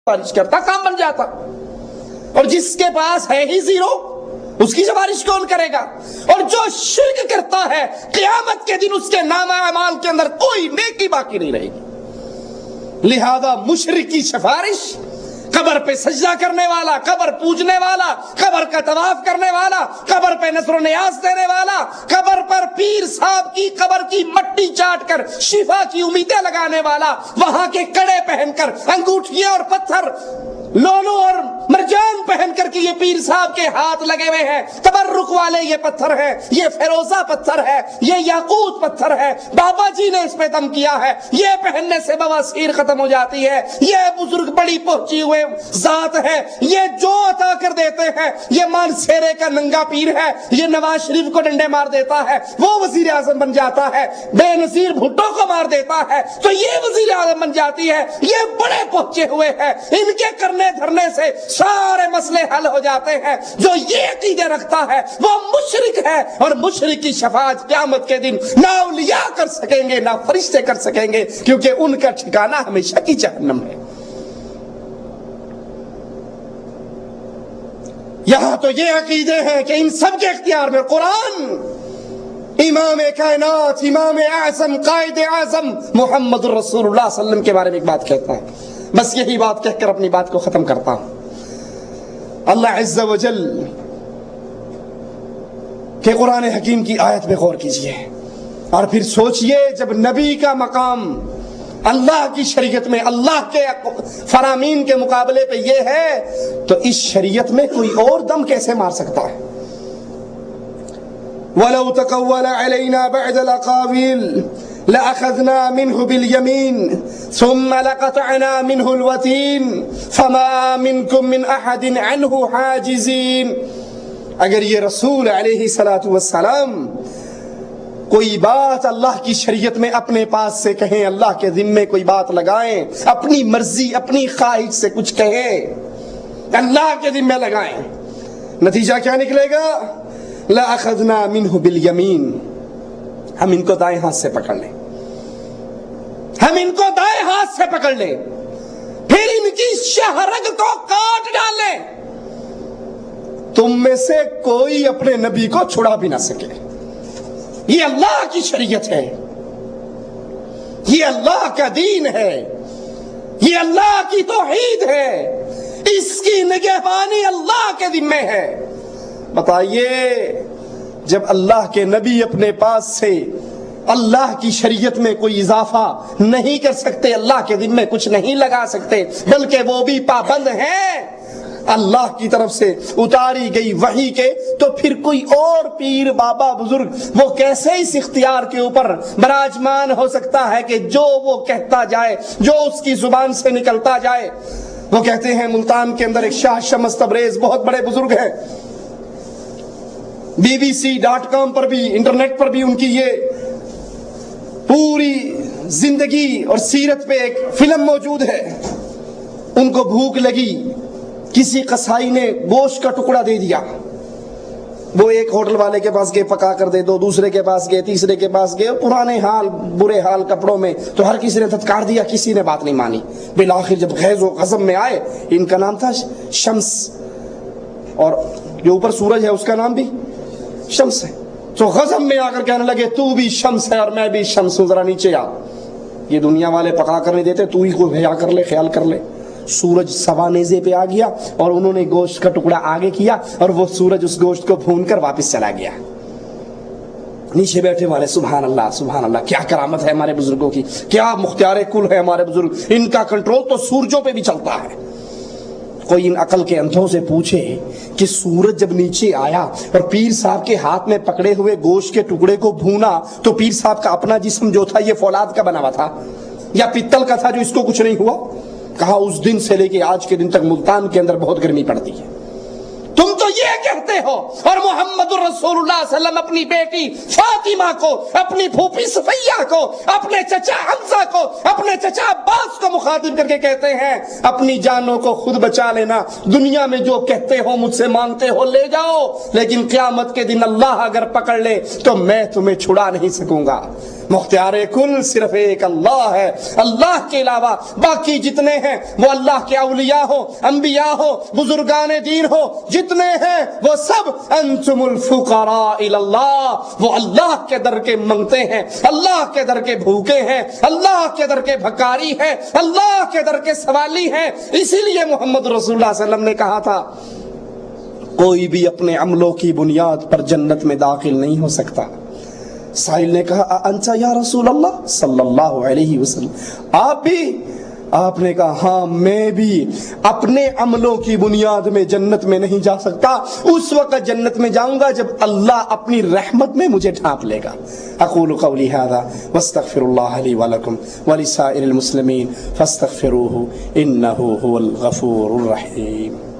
سفارش کرتا کام بن جاتا، اور جس کے پاس ہے ہی زیرو اس کی سفارش کون کرے گا؟ اور جو شرک کرتا ہے قیامت کے دن اس کے نامہ اعمال کے اندر کوئی نیکی باقی نہیں رہے گی۔ لہذا مشرک کی سفارش، قبر پہ سجدہ کرنے والا، قبر پوجنے والا، قبر کا طواف کرنے والا، قبر پہ نذر و نیاز دینے والا، قبر پر پیر صاحب کی قبر کی مٹی چاٹ کر شفا کی امیدیں لگانے والا، وہاں کے کڑے پہن کر، انگوٹھیاں اور پتھر، لولو اور مرجان پہن کر کے یہ پیر صاحب کے ہاتھ لگے ہوئے ہیں، تبرک والے یہ پتھر ہے، یہ فیروزہ پتھر ہے، یہ یاقوت پتھر ہے، بابا جی نے اس پہ دم کیا ہے، یہ پہننے سے بواسیر ختم ہو جاتی ہے، یہ بزرگ بڑی پہنچی ہوئے ذات ہے، یہ جو عطا کر دیتے ہیں، یہ مانسیرے کا ننگا پیر ہے، یہ نواز شریف کو ڈنڈے مار دیتا ہے، وہ وزیر اعظم بن جاتا ہے، بے نظیر بھٹو کو مار دیتا ہے تو یہ وزیر اعظم بن جاتی ہے، یہ بڑے پہنچے ہوئے ہیں، ان کے کرنے دھرنے سے سارے مسئلے حل ہو جاتے ہیں۔ جو یہ عقیدے رکھتا ہے وہ مشرک ہے، اور مشرک کی شفاعت قیامت کے دن نہ اولیاء کر سکیں گے نہ فرشتے کر سکیں گے، کیونکہ ان کا ٹھکانہ ہمیشہ کی جہنم ہے۔ یہاں تو یہ عقیدے ہیں کہ ان سب کے اختیار میں قرآن، امام کائنات، امام اعظم، قائد اعظم محمد الرسول اللہ صلی اللہ علیہ وسلم کے بارے میں ایک بات کہتا ہے۔ بس یہی بات کہہ کر اپنی بات کو ختم کرتا ہوں۔ اللہ عز و جل کہ قرآن حکیم کی آیت میں غور کیجئے اور پھر سوچئے، جب نبی کا مقام اللہ کی شریعت میں، اللہ کے فرامین کے مقابلے پہ یہ ہے، تو اس شریعت میں کوئی اور دم کیسے مار سکتا ہے؟ وَلَوْ تَقَوَّلَ عَلَيْنَا بَعْدَ الْأَقَاوِيلِ لَأَخَذْنَا مِنْهُ بِالْيَمِينِ ثُمَّ لَقَطَعْنَا مِنْهُ الْوَتِينَ فَمَا مِنْكُمْ مِنْ أَحَدٍ عَنْهُ حَاجِزِينَ۔ اگر یہ رسول علیہ السلام کوئی بات اللہ کی شریعت میں اپنے پاس سے کہیں، اللہ کے ذمے کوئی بات لگائیں، اپنی مرضی اپنی خواہش سے کچھ کہیں، اللہ کے ذمے لگائیں، نتیجہ کیا نکلے گا؟ لَأَخَذْنَا مِنْهُ بِالْيَمِينَ، ہم ان کو دائیں ہاتھ سے پکڑ لیں، ہم ان کو دائیں ہاتھ سے پکڑ لیں، پھر ان کی شہرگ کو کاٹ ڈالیں، تم میں سے کوئی اپنے نبی کو چھڑا بھی نہ سکے۔ یہ اللہ کی شریعت ہے، یہ اللہ کا دین ہے، یہ اللہ کی توحید ہے، اس کی نگہبانی اللہ کے ذمے ہے۔ بتائیے، جب اللہ کے نبی اپنے پاس سے اللہ کی شریعت میں کوئی اضافہ نہیں کر سکتے، اللہ کے ذمے کچھ نہیں لگا سکتے، بلکہ وہ بھی پابند ہیں اللہ کی طرف سے اتاری گئی وحی کے، تو پھر کوئی اور پیر بابا بزرگ وہ کیسے اس اختیار کے اوپر براجمان ہو سکتا ہے کہ جو وہ کہتا جائے، جو اس کی زبان سے نکلتا جائے؟ وہ کہتے ہیں، ملتان کے اندر ایک شاہ شمس تبریز بہت بڑے بزرگ ہیں، BBC.com پر بھی، انٹرنیٹ پر بھی ان کی یہ پوری زندگی اور سیرت پہ ایک فلم موجود ہے۔ ان کو بھوک لگی، کسی قصائی نے گوشت کا ٹکڑا دے دیا، وہ ایک ہوٹل والے کے پاس گئے، پکا کر دے دو، دوسرے کے پاس گئے، تیسرے کے پاس گئے، پرانے حال برے حال کپڑوں میں، تو ہر کسی نے دھتکار دیا، کسی نے بات نہیں مانی۔ بالآخر جب غیظ و غضب میں آئے، ان کا نام تھا شمس، اور جو اوپر سورج ہے اس کا نام بھی شمس ہے، تو غضب میں آ کر کہنے لگے، تو بھی شمس ہے اور میں بھی شمس ہوں، ذرا نیچے آ، یہ دنیا والے پکا کر نہیں دیتے، تو ہی کوئی حیا کر لے، خیال کر لے۔ سورج سوا نیزے پہ آ گیا اور انہوں نے گوشت کا ٹکڑا آگے کیا، اور وہ سورج اس گوشت کو بھون کر واپس چلا گیا۔ نیچے بیٹھے والے سبحان اللہ سبحان اللہ، کیا کرامت ہے ہمارے بزرگوں کی، کیا مختار کل ہے ہمارے بزرگ، ان کا کنٹرول تو سورجوں پہ بھی چلتا ہے۔ کوئی ان عقل کے اندھوں سے پوچھے کہ سورج جب نیچے آیا اور پیر صاحب کے ہاتھ میں پکڑے ہوئے گوشت کے ٹکڑے کو بھونا، تو پیر صاحب کا اپنا جسم جو تھا یہ فولاد کا بنا ہوا تھا یا پتل کا تھا جو اس کو کچھ نہیں ہوا؟ کہا اس دن سے لے کے آج کے دن تک ملتان کے اندر بہت گرمی پڑتی ہے۔ تم تو یہ کہتے ہو، اور محمد الرسول اللہ صلی اللہ علیہ وسلم اپنی بیٹی فاطمہ کو، اپنی پھوپھی صفیہ کو، اپنے چچا حمزہ کو، اپنے چچا عباس کو مخاطب کر کے کہتے ہیں، اپنی جانوں کو خود بچا لینا، دنیا میں جو کہتے ہو مجھ سے مانگتے ہو لے جاؤ، لیکن قیامت کے دن اللہ اگر پکڑ لے تو میں تمہیں چھڑا نہیں سکوں گا، مختار کل صرف ایک اللہ ہے، اللہ کے علاوہ باقی جتنے ہیں وہ اللہ کے اولیاء ہو، انبیاء ہو، بزرگان دین ہو، جتنے ہیں وہ سب انتم الفقراء الی اللہ، وہ اللہ کے در کے منگتے ہیں، اللہ کے در کے بھوکے ہیں، اللہ کے در کے بھکاری ہیں، اللہ کے در کے سوالی ہیں۔ اسی لیے محمد رسول اللہ صلی اللہ علیہ وسلم نے کہا تھا کوئی بھی اپنے عملوں کی بنیاد پر جنت میں داخل نہیں ہو سکتا۔ سائل نے کہا انتا یا رسول اللہ صلی اللہ علیہ وسلم، آپ بھی؟ آپ نے کہا ہاں میں بھی اپنے عملوں کی بنیاد میں جنت میں نہیں جا سکتا، اس وقت جنت میں جاؤں گا جب اللہ اپنی رحمت میں مجھے ڈھانپ لے گا۔ اقول قولی ھذا واستغفر اللہ لی ولکم ولسائر المسلمین فاستغفروہ انہ ھو الغفور الرحیم۔